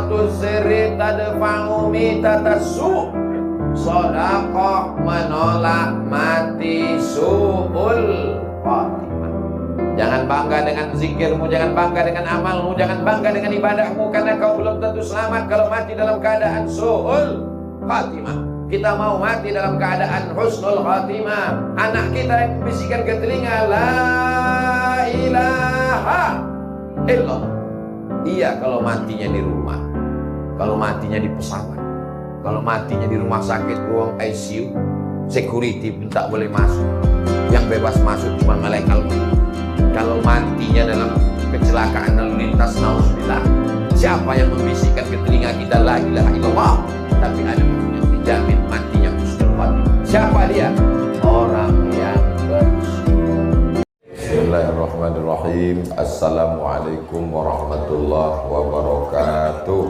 sadaqatu sirri tadfa'u mitatasu. Sedekah menolak mati su'ul khatimah. Jangan bangga dengan zikirmu, jangan bangga dengan amalmu, jangan bangga dengan ibadahmu, karena kau belum tentu selamat kalau mati dalam keadaan su'ul khatimah. Kita mau mati dalam keadaan husnul khatimah. Anak kita yang membisikkan ke telinga, la ilaha illallah. Iya kalau matinya di rumah, kalau matinya di pesawat, kalau matinya di rumah sakit, ruang ICU, security pun tak boleh masuk. Yang bebas masuk cuma malaikat. Kalau matinya dalam kecelakaan lalu lintas, nauzubillah, siapa yang membisikkan ke telinga kita la ilaha illallah? Tapi ada yang dijamin matinya husnul khatimah. Siapa dia? Orang yang bersyukur. Bismillahirrahmanirrahim. Assalamualaikum warahmatullahi wabarakatuh.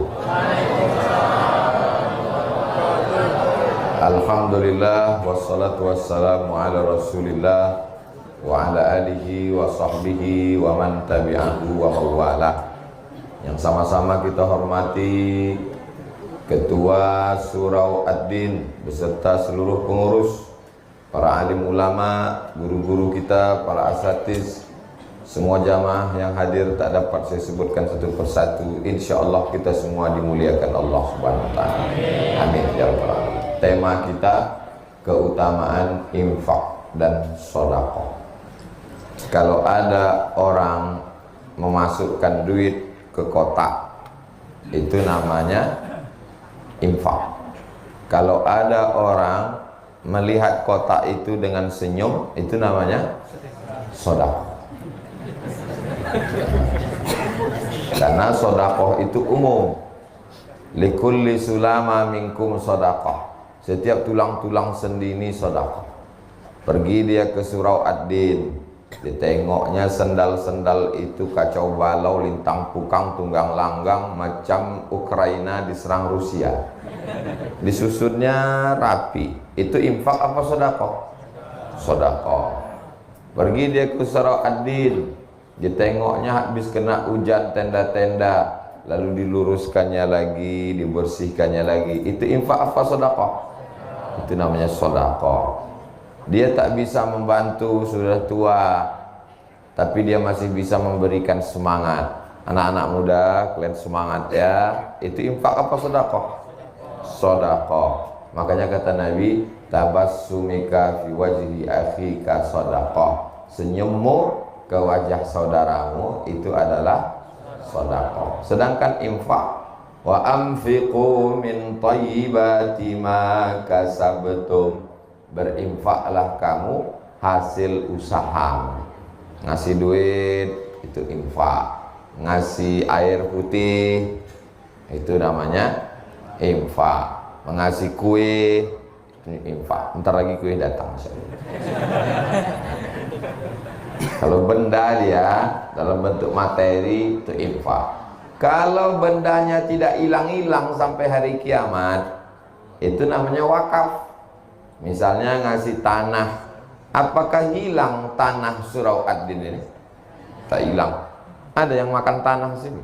Alhamdulillah wassalatu wassalamu ala Rasulillah wa ala alihi wa sahbihi wa man tabi'ahu wa mawalah. Yang sama-sama kita hormati Ketua Surau Ad-Din beserta seluruh pengurus, para alim ulama, guru-guru kita, para asatiz, semua jamaah yang hadir tak dapat saya sebutkan satu persatu. Insyaallah kita semua dimuliakan Allah Subhanahu wa taala. Amin ya rabbal alamin. Tema kita keutamaan infak dan sedekah. Kalau ada orang memasukkan duit ke kotak, itu namanya infak. Kalau ada orang melihat kotak itu dengan senyum, itu namanya sedekah. Karena sedekah itu umum. Likulli sulama minkum sedekah. Setiap tulang-tulang sendi ini sedekah. Pergi dia ke Surau Ad-Din, ditengoknya sendal-sendal itu kacau balau, lintang pukang, tunggang langgang, macam Ukraina diserang Rusia. Disusunnya rapi. Itu infak apa sedekah? Sedekah. Pergi dia ke Surau Ad-Din, ditengoknya habis kena hujan tenda-tenda, lalu diluruskannya lagi, dibersihkannya lagi. Itu infak apa sedekah? Itu namanya sedekah. Dia tak bisa membantu, sudah tua, tapi dia masih bisa memberikan semangat. Anak-anak muda, kalian semangat ya. Itu infak apa sedekah? Sedekah. Makanya kata Nabi, tabassumika fi wajhi akhika sedekah. Senyummu ke wajah saudaramu itu adalah sedekah. Sedangkan infak, wa anfiqu min thayyibati ma kasabtum. Berinfaklah kamu hasil usaha. Ngasih duit itu infak, ngasih air putih itu namanya infak, mengasih kue itu infak. Ntar lagi kue datang. Kalau benda dia dalam bentuk materi itu infak. Kalau bendanya tidak hilang-hilang sampai hari kiamat, itu namanya wakaf. Misalnya ngasih tanah, apakah hilang tanah Surau Ad-Din ini? Tak hilang. Ada yang makan tanah sini?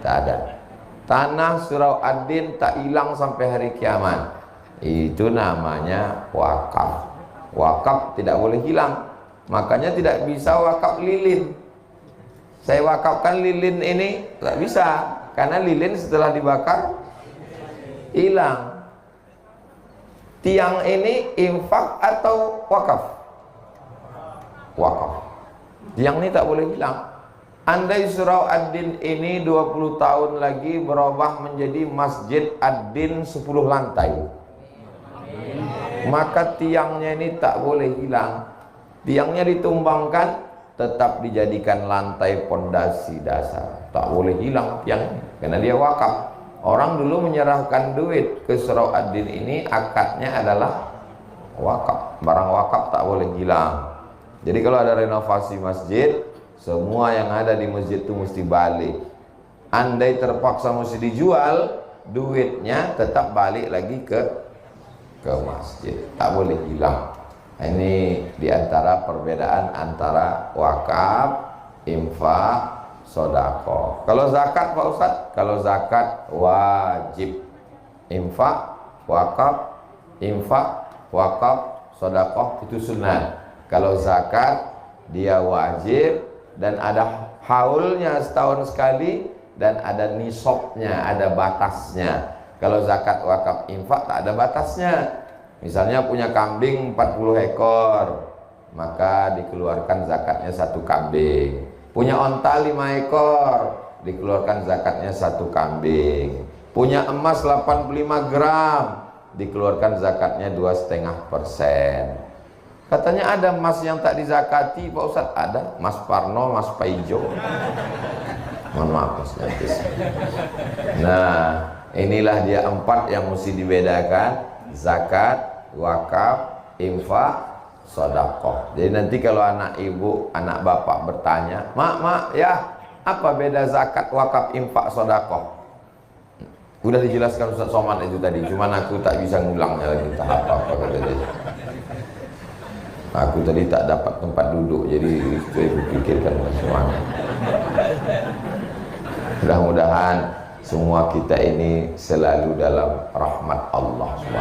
Tak ada. Tanah Surau Ad-Din tak hilang sampai hari kiamat. Itu namanya wakaf. Wakaf tidak boleh hilang. Makanya tidak bisa wakaf lilin. Saya wakafkan lilin ini, tak bisa. Karena lilin setelah dibakar hilang. Tiang ini infak atau wakaf? Wakaf. Tiang ini tak boleh hilang. Andai Surau Ad-Din ini 20 tahun lagi berubah menjadi Masjid Ad-Din 10 lantai, maka tiangnya ini tak boleh hilang. Tiangnya ditumbangkan, tetap dijadikan lantai pondasi dasar. Tak boleh hilang tiangnya, karena dia wakaf. Orang dulu menyerahkan duit ke Surau Ad-Din ini, akadnya adalah wakaf. Barang wakaf tak boleh hilang. Jadi kalau ada renovasi masjid, semua yang ada di masjid itu mesti balik. Andai terpaksa mesti dijual, duitnya tetap balik lagi ke masjid. Tak boleh hilang. Ini diantara perbedaan antara wakaf, infak, sedekah. Kalau zakat Pak Ustaz, kalau zakat wajib infak, wakaf, sedekah itu sunnah. Kalau zakat dia wajib dan ada haulnya setahun sekali dan ada nisabnya, ada batasnya. Kalau zakat, wakaf, infak tak ada batasnya. Misalnya punya kambing 40 ekor, maka dikeluarkan zakatnya 1 kambing. Punya onta 5 ekor, dikeluarkan zakatnya 1 kambing. Punya emas 85 gram, dikeluarkan zakatnya 2,5%. Katanya ada emas yang tak dizakati Pak Ustadz. Ada, Mas Parno, Mas Paijo. Mohon maaf Mas Jantis. Nah, inilah dia 4 yang mesti dibedakan: zakat, wakaf, infak, sedekah. Jadi nanti kalau anak ibu, anak bapak bertanya, mak ya, apa beda zakat, wakaf, infak, sedekah? Udah dijelaskan Ustaz Somad itu tadi, cuman aku tak bisa ngulangnya lagi, tak apa-apa kata dia. Aku tadi tak dapat tempat duduk, jadi saya berpikirkan semuanya. Mudah-mudahan semua kita ini selalu dalam rahmat Allah SWT.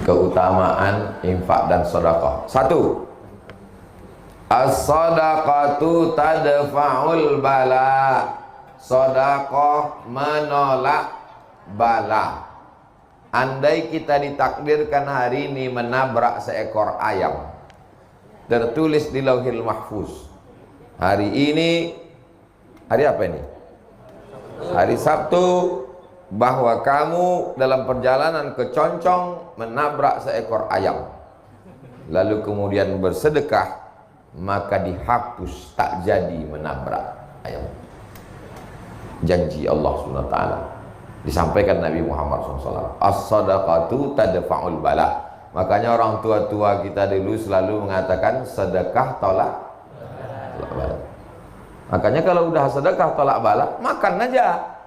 Keutamaan infak dan sedekah. 1. As-sadaqatu tadfa'ul bala. Sedekah menolak bala. Andai kita ditakdirkan hari ini menabrak seekor ayam, tertulis di Lauhil Mahfuz, hari ini, hari apa ini? Hari Sabtu, bahwa kamu dalam perjalanan ke Concong menabrak seekor ayam, lalu kemudian bersedekah, maka dihapus, tak jadi menabrak ayam. Janji Allah SWT, disampaikan Nabi Muhammad SAW. As-sadaqatu tadfa'ul bala. Makanya orang tua-tua kita dulu selalu mengatakan sedekah tolak bala. Makanya kalau udah sedekah tolak bala, makan aja.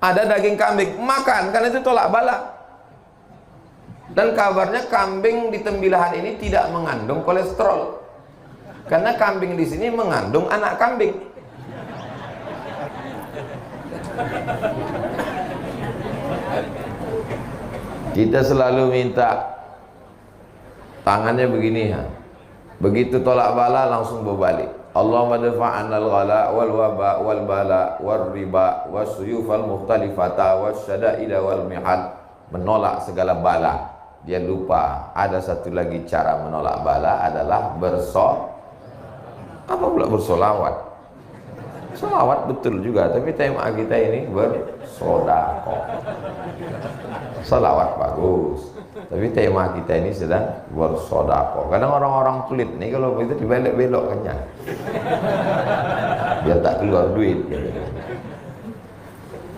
Ada daging kambing, makan, karena itu tolak bala. Dan kabarnya kambing di tembilahan ini tidak mengandung kolesterol, karena kambing di sini mengandung anak kambing. Kita selalu minta tangannya begini ya. Begitu tolak bala langsung berbalik. Allahumma dafa'anal ghala wal waba wal bala wal riba was suyufal mukhtalifata was syada'ida wal mihad. Menolak segala bala. Dia lupa ada satu lagi cara menolak bala adalah apa pula bersolawat. Solawat betul juga, tapi tema kita ini bersedekah. Solawat bagus, tapi tema kita ini sedang bersedekah. Kadang orang-orang pelit nih kalau itu dibelok-belokkannya, biar tak keluar duit.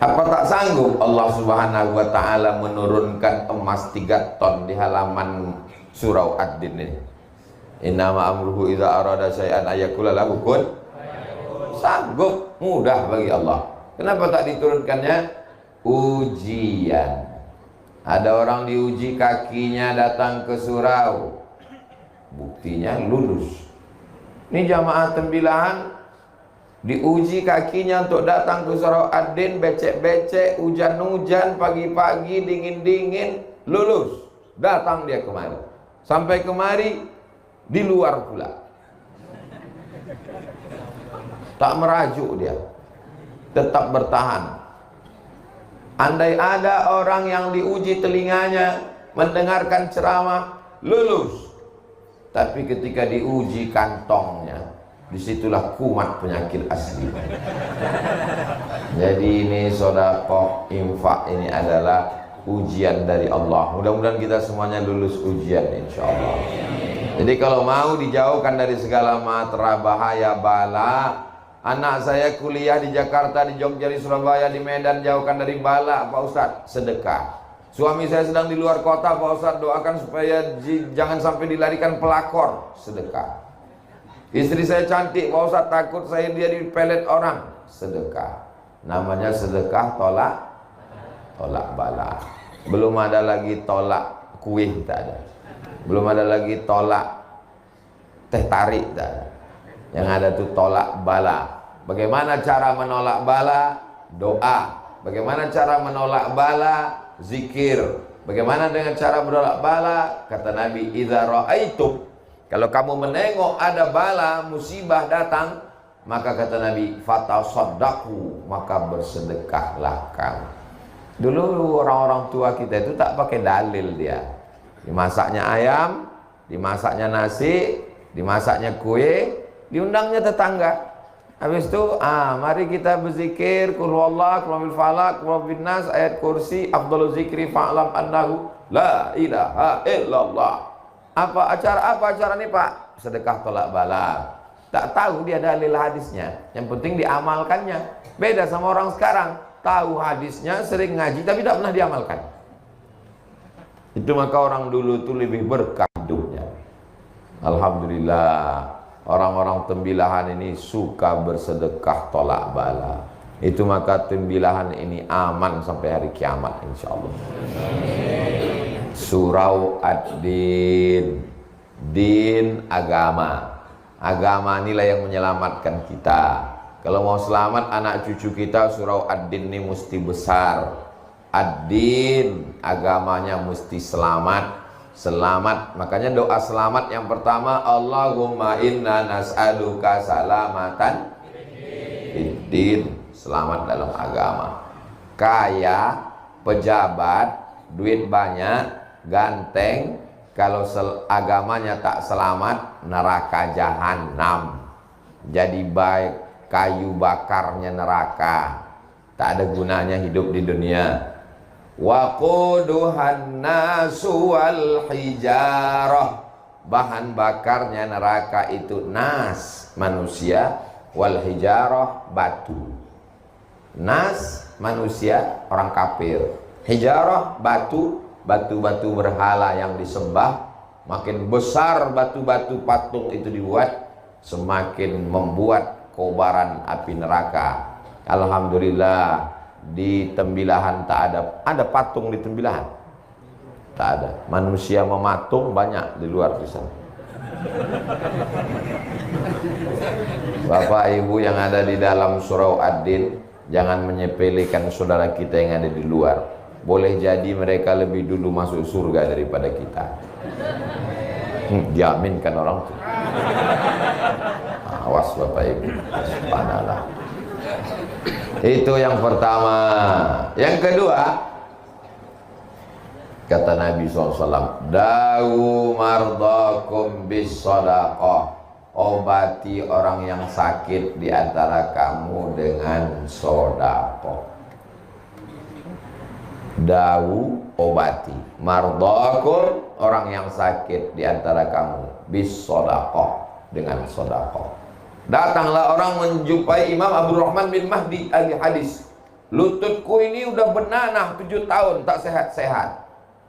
Apa tak sanggup Allah Subhanahu wa Ta'ala menurunkan emas 3 ton di halaman surau Ad-Din ini? Innama amruhu idza arada syai'an ayakula lahu kun. Sanggup, mudah bagi Allah. Kenapa tak diturunkannya? Ujian. Ada orang diuji kakinya datang ke surau, buktinya lulus. Ini jamaah tembilahan diuji kakinya untuk datang ke surau Ad-Din, becek-becek, hujan-hujan, pagi-pagi, dingin-dingin, lulus. Datang dia kemari. Sampai kemari di luar pula. Tak merajuk dia, tetap bertahan. Andai ada orang yang diuji telinganya mendengarkan ceramah, lulus. Tapi ketika diuji kantongnya, disitulah kumat penyakit asli. Jadi ini sedekah, infak ini adalah ujian dari Allah. Mudah-mudahan kita semuanya lulus ujian insyaallah. Jadi kalau mau dijauhkan dari segala matra bahaya bala. Anak saya kuliah di Jakarta, di Jogja, di Surabaya, di Medan, jauhkan dari bala Pak Ustadz, sedekah. Suami saya sedang di luar kota Pak Ustadz, doakan supaya jangan sampai dilarikan pelakor, sedekah. Istri saya cantik Pak Ustadz, takut saya dia dipelet orang, sedekah. Namanya sedekah tolak bala. Belum ada lagi tolak kuih, tak ada. Belum ada lagi tolak teh tarik, tak ada. Yang ada tuh tolak bala. Bagaimana cara menolak bala? Doa. Bagaimana cara menolak bala? Zikir. Bagaimana dengan cara menolak bala? Kata Nabi, idza ra'aitum, kalau kamu menengok ada bala, musibah datang, maka kata Nabi, fatasaddaqu, maka bersedekahlah kamu. Dulu orang-orang tua kita itu tak pakai dalil dia. Dimasaknya ayam, dimasaknya nasi, dimasaknya kue, diundangnya tetangga. Habis itu, mari kita berzikir, qul huwallah, qul huwal falaq, qul huwal nas, ayat kursi, afdhalul zikri fa'lam annahu la ilaha illallah. Apa acara ini, Pak? Sedekah tolak bala. Tak tahu dia dalil hadisnya. Yang penting diamalkannya. Beda sama orang sekarang, tahu hadisnya, sering ngaji tapi tak pernah diamalkan. Itu maka orang dulu itu lebih berkah hidupnya. Alhamdulillah. Orang-orang tembilahan ini suka bersedekah tolak bala. Itu maka tembilahan ini aman sampai hari kiamat insyaallah. Surau ad-din, din agama. Agama inilah yang menyelamatkan kita. Kalau mau selamat anak cucu kita, surau ad-din ini mesti besar. Ad-din, agamanya mesti selamat. Selamat, makanya doa selamat yang pertama, Allahumma inna nas'aluka salamatan fiddin, selamat dalam agama. Kaya, pejabat, duit banyak, ganteng, kalau agamanya tak selamat, neraka jahanam. Jadi baik kayu bakarnya neraka, tak ada gunanya hidup di dunia. Waquduhan nasu wal hijarah, bahan bakarnya neraka itu nas, manusia, wal hijarah, batu. Nas, manusia, orang kafir. Hijarah, batu, batu-batu berhala yang disembah. Makin besar batu-batu patung itu dibuat, semakin membuat kobaran api neraka. Alhamdulillah, di Tembilahan tak ada patung di Tembilahan, tak ada. Manusia mematung banyak di luar di sana. Bapak Ibu yang ada di dalam surau ad-din, jangan menyepelekan saudara kita yang ada di luar. Boleh jadi mereka lebih dulu masuk surga daripada kita. Jaminkan orang itu. Awas Bapak Ibu. Subhanallah. Itu yang pertama. Yang kedua, kata Nabi SAW, dawu mardakum bis sadaqah, obati orang yang sakit di antara kamu dengan sedekah. Dawu, obati, mardakum, orang yang sakit di antara kamu bis sadaqah, dengan sedekah. Datanglah orang menjumpai Imam Abdurrahman bin Mahdi ahli hadis. Lututku ini udah benanah 7 tahun tak sehat-sehat.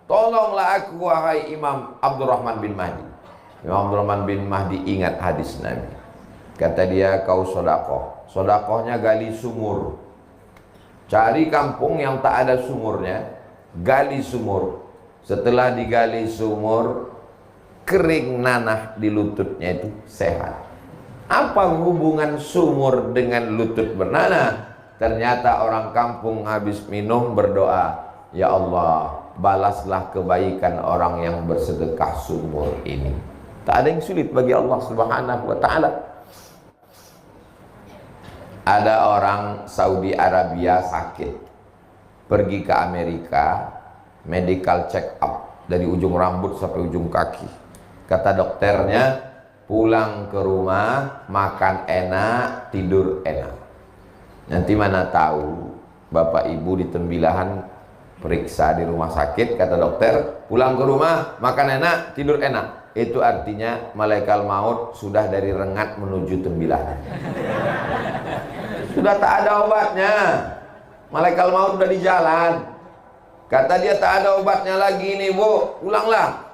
Tolonglah aku wahai Imam Abdurrahman bin Mahdi. Imam Abdurrahman bin Mahdi ingat hadis Nabi. Kata dia, kau sedekah. Sedekahnya gali sumur. Cari kampung yang tak ada sumurnya, gali sumur. Setelah digali sumur, kering nanah di lututnya itu sehat. Apa hubungan sumur dengan lutut bernanah? Ternyata orang kampung habis minum berdoa, ya Allah, balaslah kebaikan orang yang bersedekah sumur ini. Tak ada yang sulit bagi Allah Subhanahu wa ta'ala. Ada orang Saudi Arabia sakit, pergi ke Amerika, medical check up dari ujung rambut sampai ujung kaki. Kata dokternya, pulang ke rumah, makan enak, tidur enak. Nanti mana tahu Bapak Ibu di Tembilahan periksa di rumah sakit, kata dokter, pulang ke rumah, makan enak, tidur enak. Itu artinya malaikat maut sudah dari Rengat menuju Tembilahan. Sudah tak ada obatnya. Malaikat maut sudah di jalan. Kata dia, tak ada obatnya lagi nih Bu, pulanglah.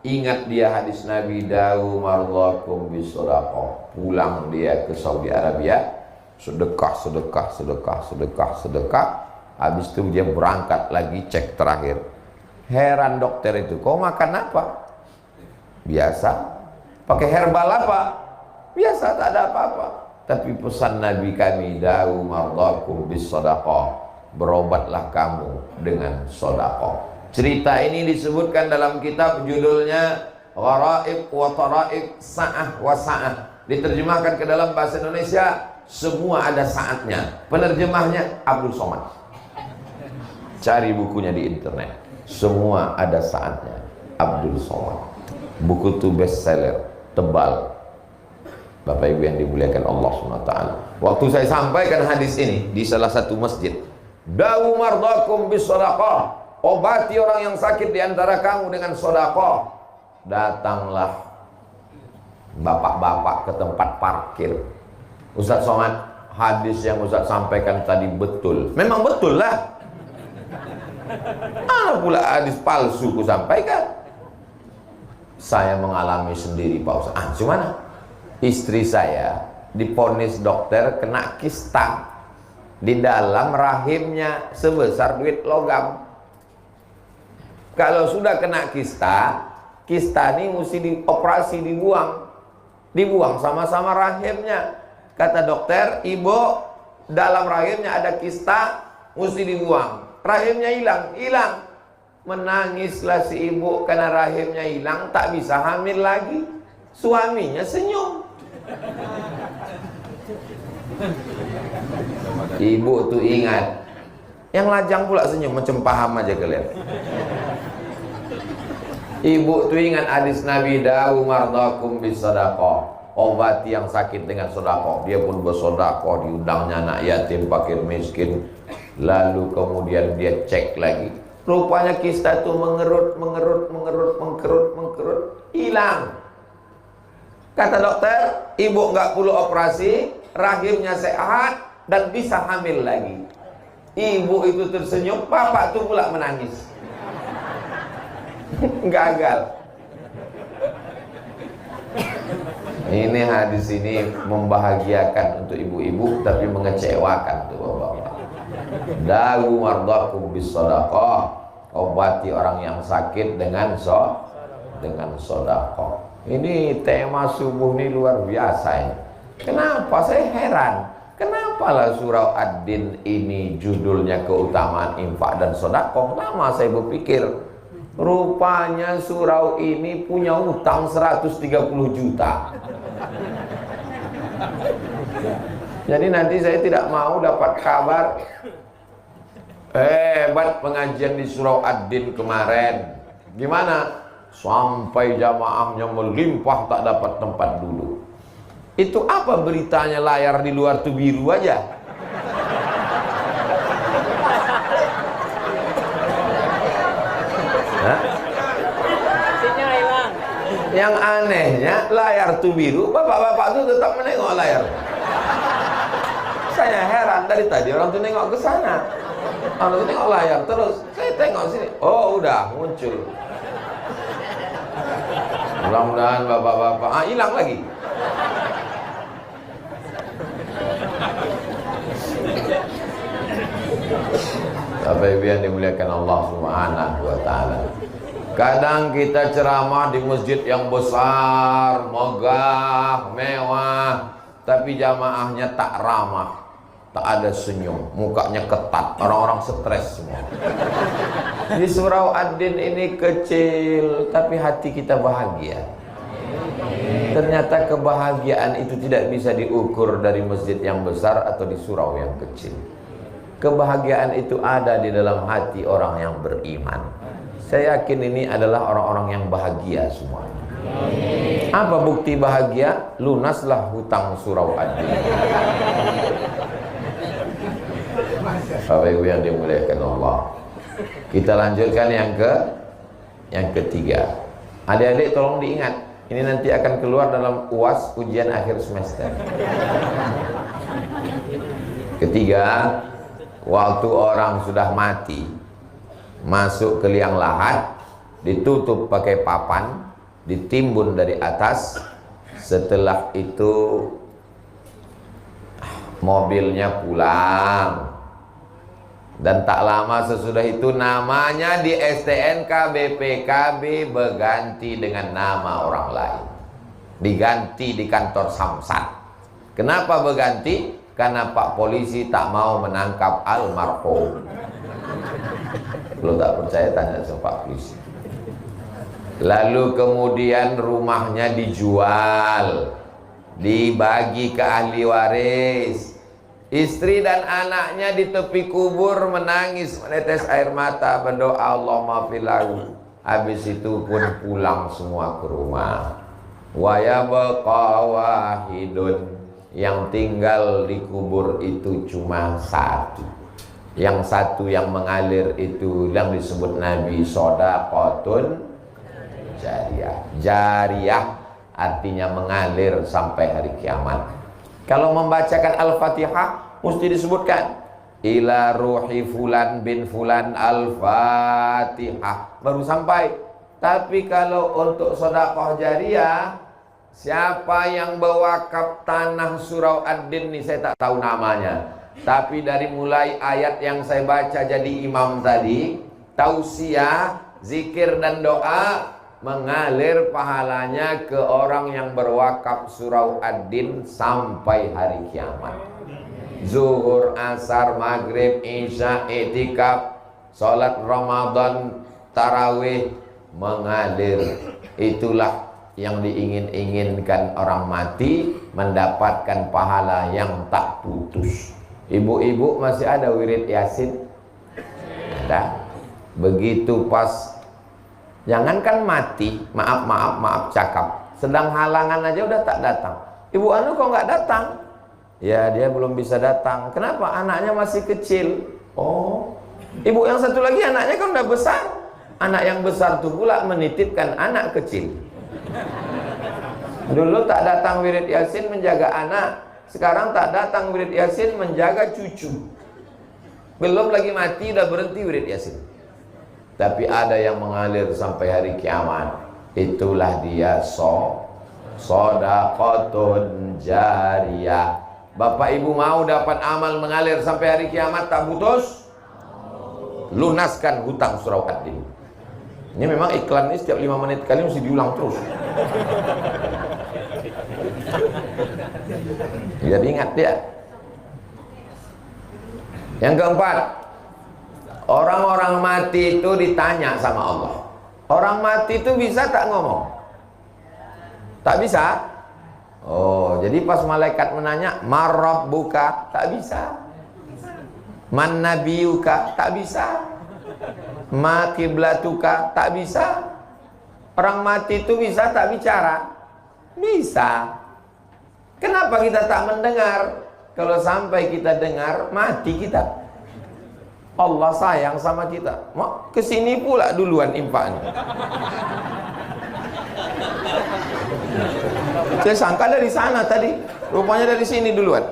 Ingat dia hadis Nabi, dawu mardakum bisadaqah. Pulang dia ke Saudi Arabia, sedekah. Habis itu dia berangkat lagi cek terakhir. Heran dokter itu, kau makan apa? Biasa. Pakai herbal apa? biasa, tak ada apa-apa. Tapi pesan Nabi kami, da'u mardakum bis sadaqah, berobatlah kamu dengan sedekah. Cerita ini disebutkan dalam kitab judulnya Gharaib wa Taraib Sa'ah wa Sa'ah. Diterjemahkan ke dalam bahasa Indonesia, semua ada saatnya. Penerjemahnya Abdul Somad. Cari bukunya di internet. Semua ada saatnya. Abdul Somad. Buku itu bestseller, tebal. Bapak Ibu yang dimuliakan Allah SWT. Waktu saya sampaikan hadis ini di salah satu masjid, da'u mardakum bis sadaqah, obati orang yang sakit di antara kamu dengan sedekah. Datanglah bapak-bapak ke tempat parkir. Ustaz Somad, hadis yang Ustaz sampaikan tadi betul. Memang betul lah. Mana pula hadis palsu ku sampaikan? Saya mengalami sendiri Pak Ustaz. Gimana? Istri saya diponis dokter kena kista di dalam rahimnya sebesar duit logam. Kalau sudah kena kista, kista ini mesti dioperasi, dibuang sama-sama rahimnya. Kata dokter, ibu dalam rahimnya ada kista, mesti dibuang. Rahimnya hilang. Menangislah si ibu karena rahimnya hilang, tak bisa hamil lagi. Suaminya senyum. Ibu tuh ingat, yang lajang pula senyum, macam paham aja kalian. Ibu tuh ingat hadis Nabi, da'u mardakum bis sadaqah, obati yang sakit dengan sedekah. Dia pun bersedekah, diundangnya anak yatim, fakir miskin. Lalu kemudian dia cek lagi, rupanya kista itu mengerut, hilang. Kata dokter, ibu nggak perlu operasi, rahimnya sehat dan bisa hamil lagi. Ibu itu tersenyum, bapak itu pula menangis. Gagal. Ini hadis ini membahagiakan untuk ibu-ibu, tapi mengecewakan tuh bapak-bapak. Da'u mardakum bis sadaqah, obati orang yang sakit dengan sedekah. Ini tema subuh ini luar biasa ya. Kenapa saya heran? Kenapalah surau Ad-Din ini judulnya keutamaan infak dan sedekah? Lama saya berpikir, rupanya surau ini punya utang 130 juta. Jadi nanti saya tidak mau dapat kabar hebat pengajian di surau Ad-Din kemarin. Gimana? Sampai jamaahnya melimpah, tak dapat tempat duduk. Itu apa beritanya? Layar di luar tuh biru aja. Hah? Yang anehnya layar tuh biru, bapak-bapak tuh tetap menengok layar. Saya heran, dari tadi orang tuh nengok ke sana, orang tuh nengok layar terus. Saya tengok sini, oh udah muncul. Mudah-mudahan bapak-bapak hilang lagi. Bapak Ibu yang dimuliakan Allah Subhanahu wa taala. Kadang kita ceramah di masjid yang besar, megah, mewah, tapi jamaahnya tak ramah, tak ada senyum, mukanya ketat, orang-orang stres semua. Di surau Ad-Din ini kecil, tapi hati kita bahagia. Ternyata kebahagiaan itu tidak bisa diukur dari masjid yang besar atau di surau yang kecil. Kebahagiaan itu ada di dalam hati orang yang beriman. Saya yakin ini adalah orang-orang yang bahagia semua. Apa bukti bahagia? Lunaslah hutang surau Ad-Din. Bapak Ibu yang dimuliakan Allah, kita lanjutkan yang ketiga. Adik-adik tolong diingat, ini nanti akan keluar dalam UAS, ujian akhir semester. Ketiga, waktu orang sudah mati, masuk ke liang lahat, ditutup pakai papan, ditimbun dari atas. Setelah itu mobilnya pulang, dan tak lama sesudah itu namanya di STNK BPKB berganti dengan nama orang lain. diganti di kantor Samsat. Kenapa berganti? Karena Pak Polisi tak mau menangkap almarhum. Kalau tak percaya tanya sama Pak Polisi. Lalu kemudian rumahnya dijual, dibagi ke ahli waris. Istri dan anaknya di tepi kubur menangis, menetes air mata, berdoa Allahumma filahu. Habis itu pun pulang semua ke rumah. Wa yabqa wahidun, yang tinggal di kubur itu cuma satu. Yang satu yang mengalir itu yang disebut Nabi shadaqatun jariyah. Jariyah artinya mengalir sampai hari kiamat. Kalau membacakan Al-Fatihah mesti disebutkan ila ruhi fulan bin fulan Al-Fatihah, baru sampai. Tapi kalau untuk sedekah jariyah, siapa yang berwakaf tanah Surau Ad-Din nih, saya tak tahu namanya. Tapi dari mulai ayat yang saya baca jadi imam tadi, tausiah, zikir dan doa, mengalir pahalanya ke orang yang berwakaf Surau Ad-Din sampai hari kiamat. Zuhur, asar, maghrib, isya, i'tikaf, salat Ramadan, tarawih, mengalir. Itulah yang diingin-inginkan orang mati, mendapatkan pahala yang tak putus. Ibu-ibu masih ada wirid Yasin? Ada. Begitu pas, jangankan mati, maaf cakap, sedang halangan aja udah tak datang. Ibu anu kok nggak datang? Ya dia belum bisa datang. Kenapa? Anaknya masih kecil. Oh, ibu yang satu lagi anaknya kan udah besar. Anak yang besar tuh pula menitipkan anak kecil. Dulu tak datang wirid Yasin menjaga anak, sekarang tak datang wirid Yasin menjaga cucu. Belum lagi mati udah berhenti wirid Yasin. Tapi ada yang mengalir sampai hari kiamat. Itulah dia shadaqatun jariyah. Bapak ibu mau dapat amal mengalir sampai hari kiamat tak putus? Lunaskan hutang Surau Ad-Din. Ini memang iklan ini setiap 5 menit kali mesti diulang terus. Jadi ingat dia. Yang keempat, orang-orang mati itu ditanya sama Allah. Orang mati itu bisa tak ngomong? Tak bisa. Oh, jadi pas malaikat menanya, "Marabbuka?" Tak bisa. "Man nabiyuka?" Tak bisa. "Ma kiblatuka?" Tak bisa. Orang mati itu bisa tak bicara? Bisa. Kenapa kita tak mendengar? Kalau sampai kita dengar, mati kita. Allah sayang sama kita. Mau kesini pula duluan infaknya. Saya sangka dari sana tadi, rupanya dari sini duluan.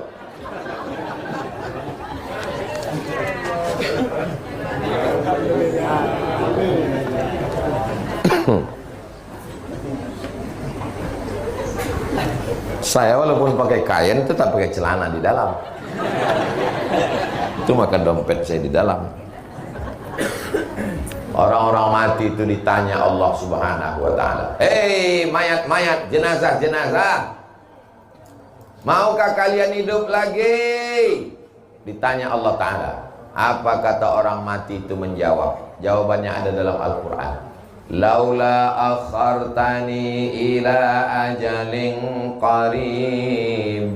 Saya walaupun pakai kain tetap pakai celana di dalam. Itu makan dompet saya di dalam. Orang-orang mati itu ditanya Allah Subhanahu wa ta'ala, "Hei mayat-mayat, jenazah-jenazah, maukah kalian hidup lagi?" Ditanya Allah Ta'ala. Apa kata orang mati itu menjawab? Jawabannya ada dalam Al-Quran. "Laula akhartani ila ajalin qarib."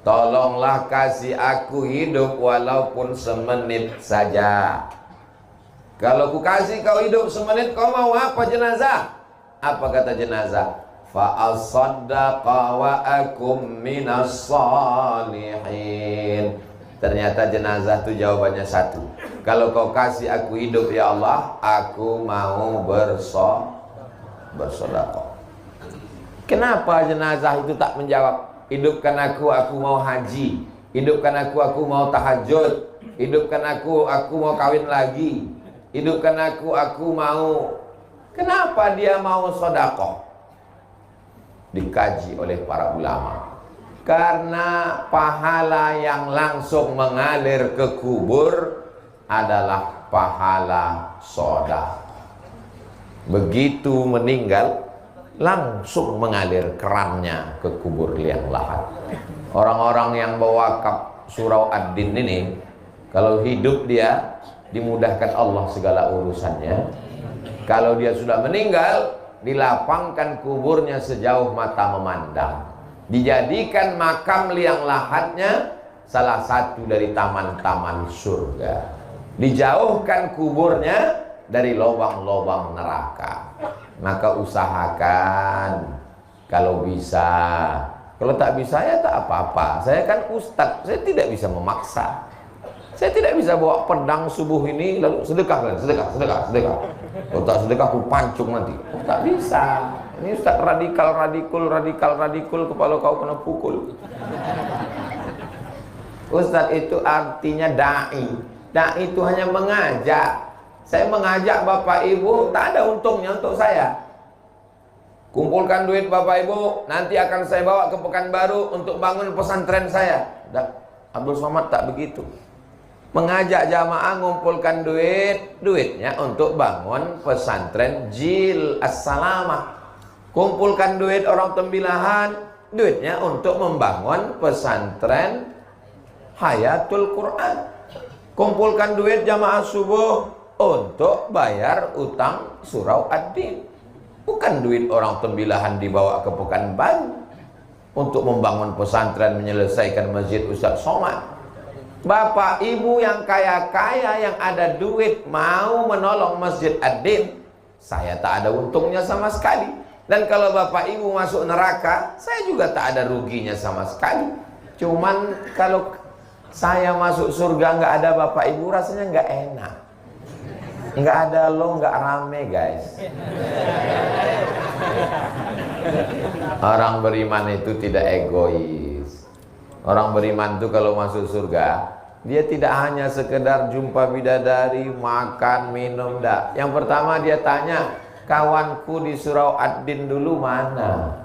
Tolonglah kasih aku hidup walaupun semenit saja. Kalau ku kasih kau hidup semenit, kau mau apa jenazah? Apa kata jenazah? Fa asaddaqa wa akum minas salihin. Ternyata jenazah itu jawabannya satu. Kalau kau kasih aku hidup ya Allah, aku mau bersedekah. Kenapa jenazah itu tak menjawab? Hidupkan aku mau haji. Hidupkan aku mau tahajud. Hidupkan aku mau kawin lagi. Hidupkan aku mau. Kenapa dia mau sedekah? Dikaji oleh para ulama. Karena pahala yang langsung mengalir ke kubur adalah pahala sedekah. Begitu meninggal, langsung mengalir kerannya ke kubur liang lahat. Orang-orang yang berwakaf surau ad-din ini, kalau hidup dia dimudahkan Allah segala urusannya. Kalau dia sudah meninggal, dilapangkan kuburnya sejauh mata memandang, dijadikan makam liang lahatnya salah satu dari taman-taman surga, dijauhkan kuburnya dari lubang-lubang neraka. Maka usahakan kalau bisa. Kalau tak bisa ya tak apa-apa. Saya kan ustadz, saya tidak bisa memaksa. Saya tidak bisa bawa pedang subuh ini lalu sedekah. Kalau tak sedekah aku pancung nanti. Oh, tak bisa. Ini ustadz radikal kepala kau kena pukul. Ustadz itu artinya da'i. Da'i itu hanya mengajak. Saya mengajak Bapak Ibu, tak ada untungnya untuk saya. Kumpulkan duit Bapak Ibu, nanti akan saya bawa ke Pekanbaru untuk bangun pesantren saya. Abdul Somad tak begitu. Mengajak jamaah ngumpulkan duitnya untuk bangun pesantren Jil As-Salamah. Kumpulkan duit orang tembilahan, duitnya untuk membangun pesantren Hayatul Quran. Kumpulkan duit jamaah subuh untuk bayar utang surau ad-din. Bukan duit orang tembilahan dibawa ke Pekanbaru untuk membangun pesantren, menyelesaikan masjid Ustaz Somad. Bapak Ibu yang kaya-kaya yang ada duit mau menolong masjid ad-din, saya tak ada untungnya sama sekali. Dan kalau Bapak Ibu masuk neraka, saya juga tak ada ruginya sama sekali. Cuman kalau saya masuk surga nggak ada Bapak Ibu, rasanya nggak enak. Nggak ada lo, nggak rame guys. Orang beriman itu tidak egois. Orang beriman itu kalau masuk surga, dia tidak hanya sekedar jumpa bidadari, makan, minum, dak. Yang pertama dia tanya, kawanku di surau ad-din dulu mana?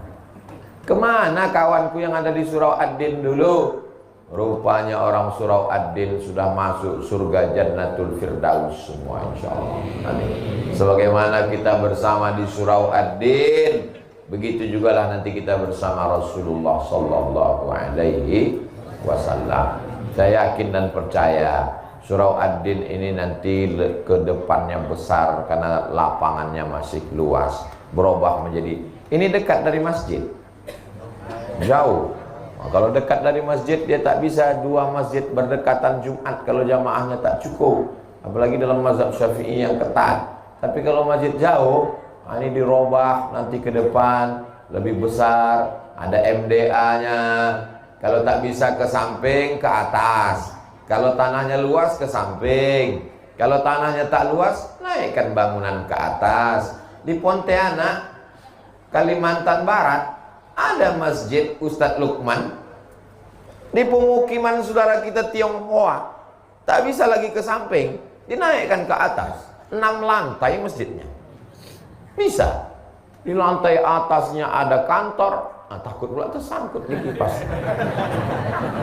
Kemana kawanku yang ada di surau ad-din dulu? Rupanya orang surau ad-din sudah masuk surga Jannatul Firdaus semua insyaallah. Amin. Sebagaimana kita bersama di surau ad-din, begitu juga lah nanti kita bersama Rasulullah sallallahu alaihi wasallam. Saya yakin dan percaya surau ad-din ini nanti ke depannya besar karena lapangannya masih luas, berubah menjadi, ini dekat dari masjid. Jauh. Nah, kalau dekat dari masjid dia tak bisa dua masjid berdekatan Jumat kalau jamaahnya tak cukup, apalagi dalam mazhab Syafi'i yang ketat. Tapi kalau masjid jauh, nah ini dirubah nanti ke depan lebih besar, ada MDA-nya. Kalau tak bisa ke samping, ke atas. Kalau tanahnya luas, ke samping. Kalau tanahnya tak luas, naikkan bangunan ke atas. Di Pontianak, Kalimantan Barat, ada masjid Ustadz Lukman. Di pemukiman saudara kita Tionghoa, tak bisa lagi ke samping, dinaikkan ke atas. 6 lantai masjidnya. Bisa. Di lantai atasnya ada kantor, takut pula tersangkut di kipas.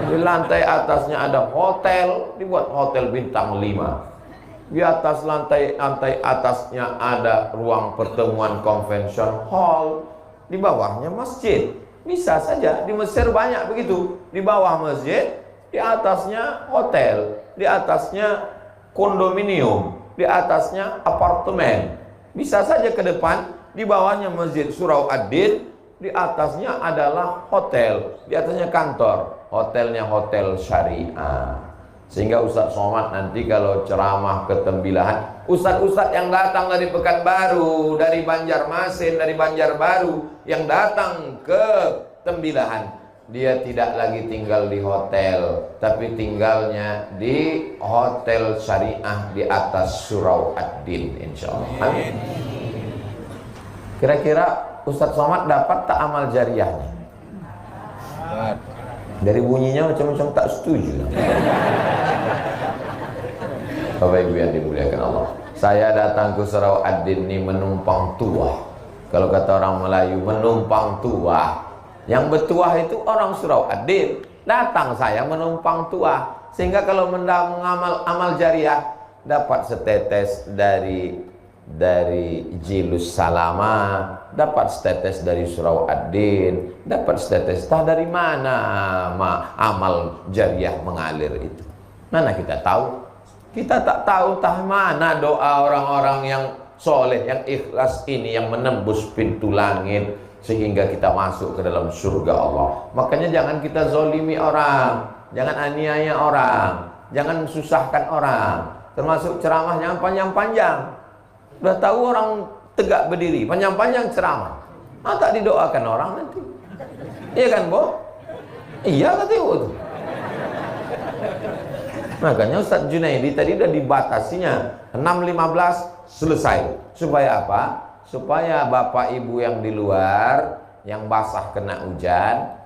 Di lantai atasnya ada hotel, dibuat hotel bintang 5. Di atas lantai atasnya ada ruang pertemuan convention hall. Di bawahnya masjid. Bisa saja, di Mesir banyak begitu. Di bawah masjid, di atasnya hotel, di atasnya kondominium, di atasnya apartemen. Bisa saja ke depan, di bawahnya masjid surau ad-din, di atasnya adalah hotel, di atasnya kantor. Hotelnya hotel syariah. Sehingga Ustaz Somad nanti kalau ceramah ke tembilahan, ustadz-ustadz yang datang dari Pekanbaru, dari Banjarmasin, dari Banjarbaru, yang datang ke tembilahan, dia tidak lagi tinggal di hotel, tapi tinggalnya di hotel syariah di atas surau ad-din insyaallah. Amin. Kira-kira Ustaz Somad dapat tak amal jariahnya? Dari bunyinya macam-macam tak setuju. Bapak Ibu yang dimuliakan Allah, saya datang ke surau ad-din ini menumpang tuah. Kalau kata orang Melayu, menumpang tuah. Yang bertuah itu orang surau ad-din. Datang saya menumpang tuah, sehingga kalau mengamal amal jariah dapat setetes dari dari Jilus Salama, dapat setetes dari Surau Ad-Din, dapat setetes. Tah dari mana amal jariah mengalir itu? Mana kita tahu? Kita tak tahu tah mana doa orang-orang yang soleh, yang ikhlas ini yang menembus pintu langit sehingga kita masuk ke dalam surga Allah. Makanya jangan kita zolimi orang, jangan aniaya orang, jangan susahkan orang. Termasuk ceramah jangan panjang-panjang. Udah tahu orang tegak berdiri, panjang-panjang ceramah. Tak didoakan orang nanti. Iya kan, Bo? Iya kata Ibu tuh. Makanya Ustaz Junaidi tadi udah dibatasinya 6.15 selesai. Supaya apa? Supaya Bapak Ibu yang di luar, yang basah kena hujan,